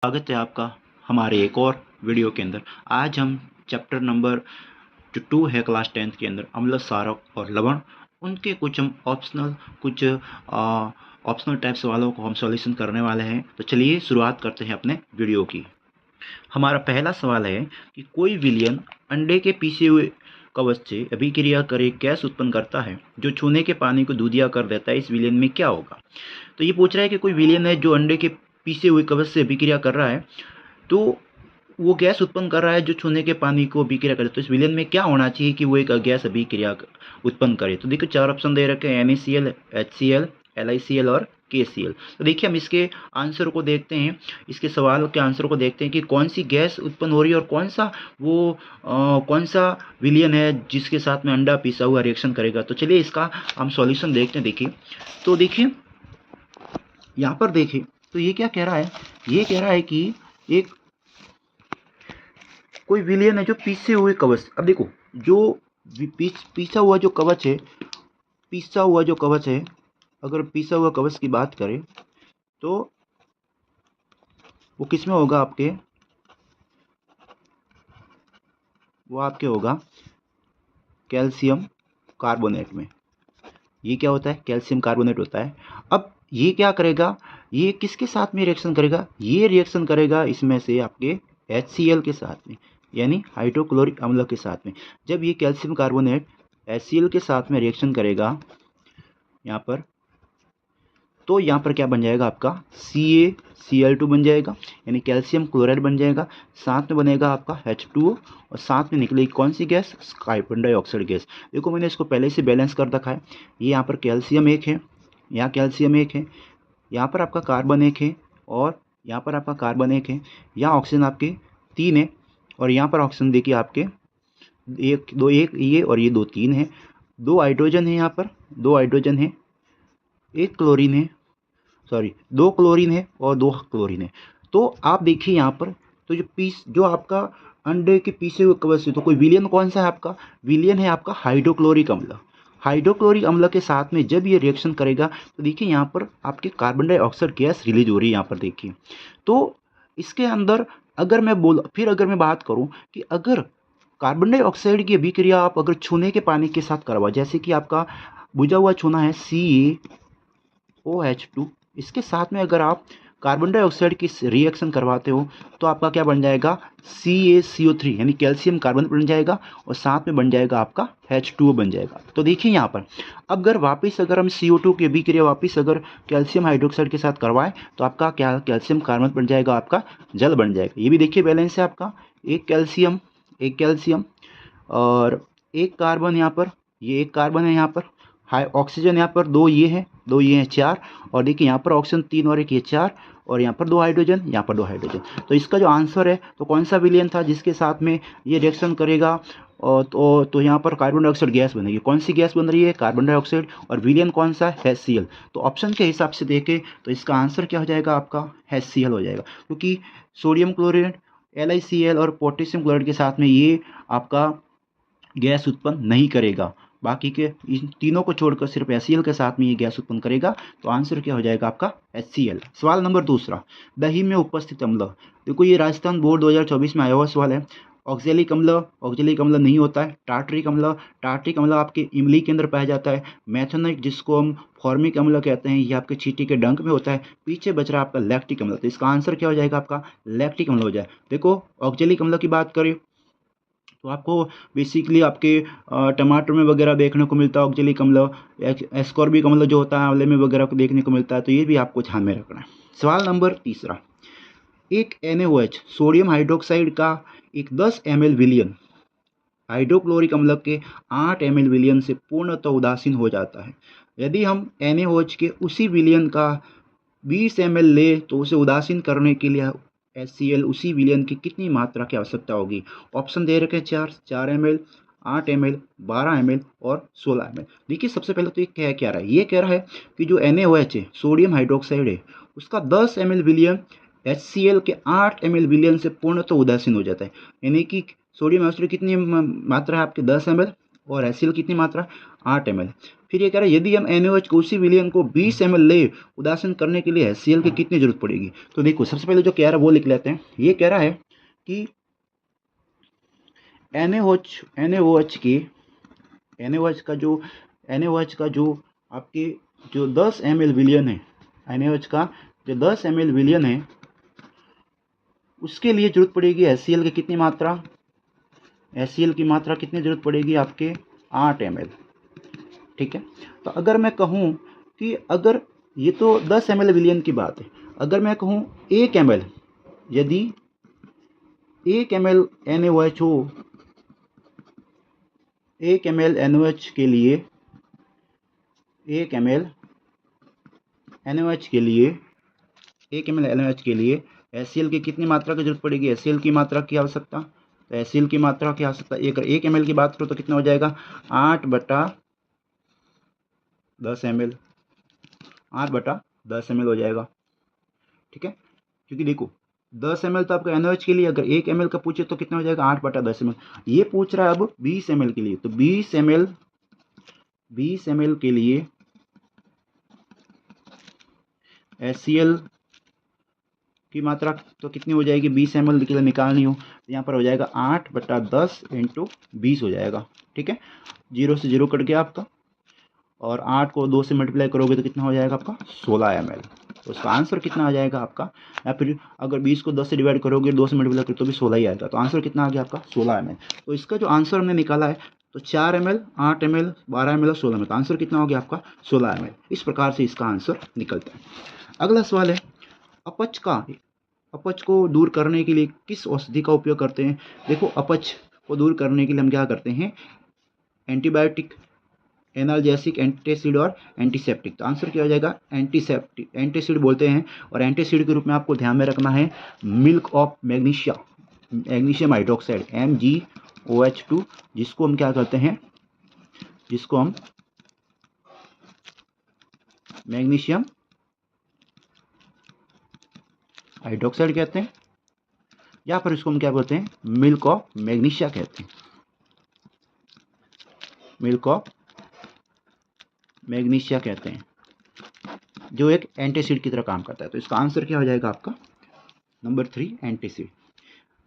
स्वागत है आपका हमारे एक और वीडियो के अंदर। आज हम चैप्टर नंबर जो 2 है क्लास 10th के अंदर अम्ल, क्षारक और लवण, उनके कुछ हम ऑप्शनल टाइप सवालों को हम सॉल्यूशन करने वाले हैं। तो चलिए शुरुआत करते हैं अपने वीडियो की। हमारा पहला सवाल है कि कोई विलयन अंडे के पीसे हुए कवच से अभिक्रिया कर एक गैस उत्पन्न करता है जो छूने के पानी को दूधिया कर देता है। इस विलयन में क्या होगा? तो ये पूछ रहा है कि कोई विलयन है जो अंडे के पीसे हुए कवच से अभिक्रिया कर रहा है, तो वो गैस उत्पन्न कर रहा है जो छूने के पानी को अभिक्रिया करे। तो इस विलयन में क्या होना चाहिए कि वो एक गैस अभिक्रिया उत्पन्न करे? तो देखिए 4 ऑप्शन दे रखे हैं, NaCl, HCl, LiCl और KCl। तो देखिए हम इसके आंसर को देखते हैं, इसके सवाल के आंसर को देखते हैं कि कौन सी गैस उत्पन्न हो रही है और कौन सा विलयन है जिसके साथ में अंडा पिसा हुआ रिएक्शन करेगा। तो चलिए इसका हम सॉल्यूशन देखते हैं। देखिए तो देखिए यहाँ पर देखिए तो ये क्या कह रहा है, ये कह रहा है कि एक कोई विलयन है जो पीसे हुए कवच। अब देखो जो पीसा हुआ जो कवच है, अगर पीसा हुआ कवच की बात करें तो वो किस में होगा? वो आपके होगा कैल्शियम कार्बोनेट में। ये क्या होता है? कैल्शियम कार्बोनेट होता है। अब ये क्या करेगा, ये किसके साथ में रिएक्शन करेगा? ये रिएक्शन करेगा इसमें से आपके HCl के साथ में, यानी हाइड्रोक्लोरिक अम्ल के साथ में। जब ये कैल्शियम कार्बोनेट HCl के साथ में रिएक्शन करेगा यहाँ पर, तो यहाँ पर क्या बन जाएगा आपका CaCl2 बन जाएगा, यानी कैल्शियम क्लोराइड बन जाएगा। साथ में बनेगा आपका H2O और साथ में निकलेगी कौन सी गैस? Carbon dioxide gas. देखो मैंने इसको पहले से बैलेंस कर रखा है। ये यहाँ पर कैल्शियम एक है, यहाँ कैल्शियम एक है, यहाँ पर आपका कार्बन एक है और यहाँ पर आपका कार्बन एक है, यहाँ ऑक्सीजन आपके 3 है और यहाँ पर ऑक्सीजन देखिए आपके एक ये और ये 2 3 है। 2 हाइड्रोजन है, यहाँ पर 2 हाइड्रोजन है, 1 क्लोरीन है, 2 क्लोरीन है और 2 क्लोरीन है। तो आप देखिए यहाँ पर तो जो आपका अंडे के पीसे हुए कवच से, तो कोई विलयन कौन सा है आपका? विलयन है आपका हाइड्रोक्लोरिक अम्ल। हाइड्रोक्लोरिक अम्ल के साथ में जब ये रिएक्शन करेगा तो देखिए यहाँ पर आपके कार्बन डाइऑक्साइड गैस रिलीज हो रही है यहाँ पर देखिए। तो इसके अंदर अगर मैं बात करूँ कि अगर कार्बन डाइऑक्साइड की अभिक्रिया आप अगर छूने के पानी के साथ करवा, जैसे कि आपका बुझा हुआ चूना है CaOH2, इसके साथ में अगर आप कार्बन डाइऑक्साइड की रिएक्शन करवाते हो तो आपका क्या बन जाएगा? CaCO3 यानी कैल्शियम कार्बन बन जाएगा और साथ में बन जाएगा आपका H2O बन जाएगा। तो देखिए यहाँ पर अगर हम CO2 की अभिक्रिया वापस अगर कैल्शियम हाइड्रोक्साइड के साथ करवाएं तो आपका क्या कैल्शियम कार्बन बन जाएगा, आपका जल बन जाएगा। ये भी देखिए बैलेंस है आपका, एक कैल्शियम और एक कार्बन यहाँ पर, ये एक कार्बन है यहाँ पर, हाई ऑक्सीजन यहाँ पर 2 ये हैं, 4 और देखिए यहाँ पर ऑक्सीजन 3 और एक ये 4 और यहाँ पर 2 हाइड्रोजन, यहाँ पर 2 हाइड्रोजन। तो इसका जो आंसर है तो कौन सा विलयन था जिसके साथ में ये रिएक्शन करेगा? और तो यहाँ पर कार्बन डाइऑक्साइड गैस बनेगी। कौन सी गैस बन रही है? Carbon dioxide. और विलयन कौन सा है? HCl। तो ऑप्शन के हिसाब से देखें तो इसका आंसर क्या हो जाएगा? आपका HCl हो जाएगा, क्योंकि सोडियम क्लोराइड, LiCl और पोटेशियम क्लोराइड के साथ में ये आपका गैस उत्पन्न नहीं करेगा। बाकी के इन तीनों को छोड़कर सिर्फ HCl के साथ में ये गैस उत्पन्न करेगा। तो आंसर क्या हो जाएगा आपका? HCl। सवाल नंबर दूसरा, दही में उपस्थित अम्ल। देखो ये राजस्थान बोर्ड 2024 में आया हुआ सवाल है। ऑक्जेलिक अम्ल नहीं होता है। टार्टरिक अम्ल आपके इमली के अंदर पाया जाता है। मैथोनिक, जिसको हम फॉर्मिक अम्ल कहते हैं, ये आपके चींटी के डंक में होता है। पीछे बच रहा है आपका लैक्टिक अम्ल। तो इसका आंसर क्या हो जाएगा? आपका लैक्टिक अम्ल हो जाए। देखो ऑक्जेलिक अम्ल की बात करें तो आपको बेसिकली आपके टमाटर में वगैरह देखने को मिलता है ऑक्जेलिक अम्ल। एस्कॉर्बिक अम्ल जो होता है आंवले में वगैरह को देखने को मिलता है। तो ये भी आपको ध्यान में रखना है। सवाल नंबर तीसरा, एक NaOH सोडियम हाइड्रोक्साइड का एक 10 ml विलयन हाइड्रोक्लोरिक अम्ल के 8 ml विलयन से पूर्णतः उदासीन हो जाता है। यदि हम NaOH के उसी विलयन का 20 ml ले तो उसे उदासीन करने के लिए HCl उसी विलयन की कितनी मात्रा की आवश्यकता होगी? ऑप्शन दे रखे 4 ml, 8 ml, 12 ml और 16 ml। देखिए सबसे पहले तो ये कह रहा है, ये कह रहा है कि जो NaOH है सोडियम हाइड्रोक्साइड है, उसका 10 ml विलयन HCl के 8 ml विलयन से पूर्णतः उदासीन हो जाता है। यानी कि सोडियम हाइड्रोक्साइड कितनी मात्रा है आपके? 10 ml और HCl कितनी मात्रा 8 ml। फिर ये कह रहा है यदि हम NaOH को उसी विलयन को 20 ml ले उदासीन करने के लिए HCl की कितनी जरूरत पड़ेगी। तो देखो सबसे पहले जो कह रहा है वो लिख लेते हैं। ये कह रहा है कि NaOH का जो आपके जो 10 ml विलयन है, NaOH का जो 10 ml विलयन है उसके लिए जरूरत पड़ेगी HCl की कितनी मात्रा, HCl की मात्रा कितनी जरूरत पड़ेगी आपके 8 ml। ठीक है, तो अगर मैं कहूँ कि अगर ये तो 10 ml विलयन की बात है, अगर मैं कहूँ 1 ml, यदि 1 ml NaOH हो, 1 ml NaOH के लिए 1 ml NaOH के लिए 1 ml NaOH के लिए HCl की कितनी मात्रा की जरूरत पड़ेगी, HCl की मात्रा की आवश्यकता। तो HCl की मात्रा की आवश्यकता 1 ml की बात करो तो कितना हो जाएगा 8/10 ml, 8/10 ml हो जाएगा। ठीक है, क्योंकि देखो 10 ml तो आपका NaOH के लिए, अगर 1 ml का पूछे तो कितना हो जाएगा 8/10 ml। ये पूछ रहा है अब 20 ml के लिए, तो 20 ml के लिए HCl की मात्रा तो कितनी हो जाएगी 20 ml के लिए निकालनी हो तो यहाँ पर हो जाएगा 8/10 × 20 हो जाएगा। ठीक है, 0 से 0 कट गया आपका, और 8 को 2 से मल्टीप्लाई करोगे तो कितना हो जाएगा आपका 16 ml। तो उसका आंसर कितना आ जाएगा आपका, या फिर अगर 20 को 10 से डिवाइड करोगे 2 से मल्टीप्लाई करोगे तो भी 16 ही आएगा। तो आंसर कितना आ गया आपका 16 ml। तो इसका जो आंसर हमने निकाला है तो 4 ml, 8 ml, 12 ml और 16 ml। तो आंसर कितना हो गया आपका 16 ml। इस प्रकार से इसका आंसर निकलता है। अगला सवाल है अपच को दूर करने के लिए किस औषधि का उपयोग करते हैं। देखो अपच को दूर करने के लिए हम क्या करते हैं, एंटीबायोटिक, एनाल्जेसिक, एंटीसिड और एंटीसेप्टिक। तो आंसर क्या हो जाएगा एंटीसेप्टिक, एंटीसिड बोलते हैं। और एंटीसिड के रूप में आपको ध्यान में रखना है milk of magnesium hydroxide MgOH2, जिसको हम क्या करते हैं, जिसको हम मैग्नीशियम हाइड्रोक्साइड कहते हैं, या फिर इसको हम क्या बोलते हैं मिल्क ऑफ मैग्नीशिया कहते हैं, मिल्क ऑफ मैग्नीशिया कहते हैं, जो एक एंटीसिड की तरह काम करता है। तो इसका आंसर क्या हो जाएगा आपका नंबर 3 एंटीसिड।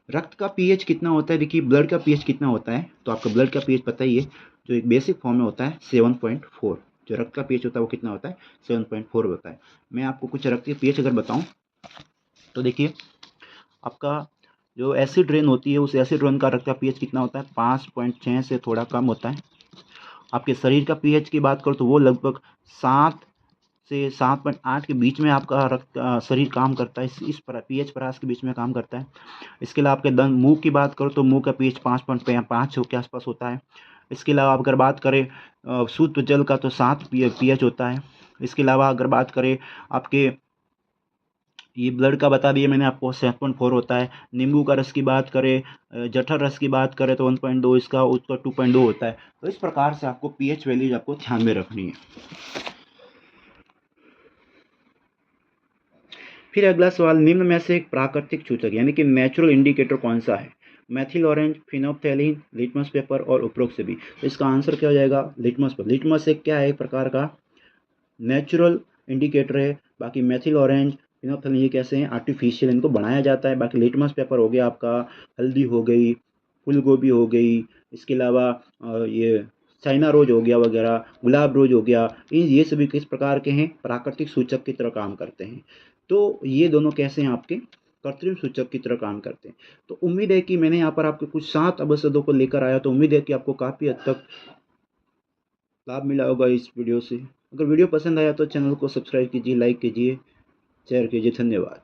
रक्त का पीएच कितना होता है, देखिए ब्लड का पीएच कितना होता है, तो आपका ब्लड का पीएच पता ही है, जो एक बेसिक फॉर्म में होता है 7.4। जो रक्त का पीएच होता है वो कितना होता है 7.4 होता है। मैं आपको कुछ रक्त के पीएच अगर बताऊं तो देखिए आपका जो एसिड रेन होती है उस एसिड रेन का रक्त का पीएच कितना होता है 5.6 से थोड़ा कम होता है। आपके शरीर का पीएच की बात करो तो वो लगभग 7 से 7.8 के बीच में आपका रक्त शरीर काम करता है, इस पीएच परास के बीच में काम करता है। इसके अलावा आपके मुंह की बात करो तो मुंह का पीएच 5.5 के आसपास होता है। इसके अलावा अगर बात करें शुद्ध जल का तो 7 पीएच होता है। इसके अलावा अगर बात करें आपके ये ब्लड का बता दिया मैंने आपको 7.4 होता है। नींबू का रस की बात करें, जठर रस की बात करें तो 1.2, इसका उसका 2.2 होता है। तो इस प्रकार से आपको पीएच वैल्यूज आपको ध्यान में रखनी है। फिर अगला सवाल, निम्न में से एक प्राकृतिक सूचक यानी कि नेचुरल इंडिकेटर कौन सा है। मैथिल ऑरेंज, फिनोप्थेलिन, लिटमस पेपर और उपरोक्त से भी। तो इसका आंसर क्या हो जाएगा लिटमस पेपर। लिटमस एक क्या है, एक प्रकार का नेचुरल इंडिकेटर है। बाकी मैथिल ऑरेंज, फिनोप्थेलिन ये कैसे हैं आर्टिफिशियल, इनको बनाया जाता है। बाकी लिटमस पेपर हो गया आपका हल्दी हो गई, फूल गोभी हो गई, इसके अलावा ये चाइना रोज हो गया वगैरह, गुलाब रोज हो गया, ये सभी किस प्रकार के हैं प्राकृतिक सूचक की तरह काम करते हैं। तो ये दोनों कैसे हैं आपके कृत्रिम सूचक की तरह काम करते हैं। तो उम्मीद है कि मैंने यहाँ पर आपको कुछ 7 अवशदों को लेकर आया, तो उम्मीद है कि आपको काफ़ी हद तक लाभ मिला होगा इस वीडियो से। अगर वीडियो पसंद आया तो चैनल को सब्सक्राइब कीजिए, लाइक कीजिए, शेयर कीजिए। धन्यवाद।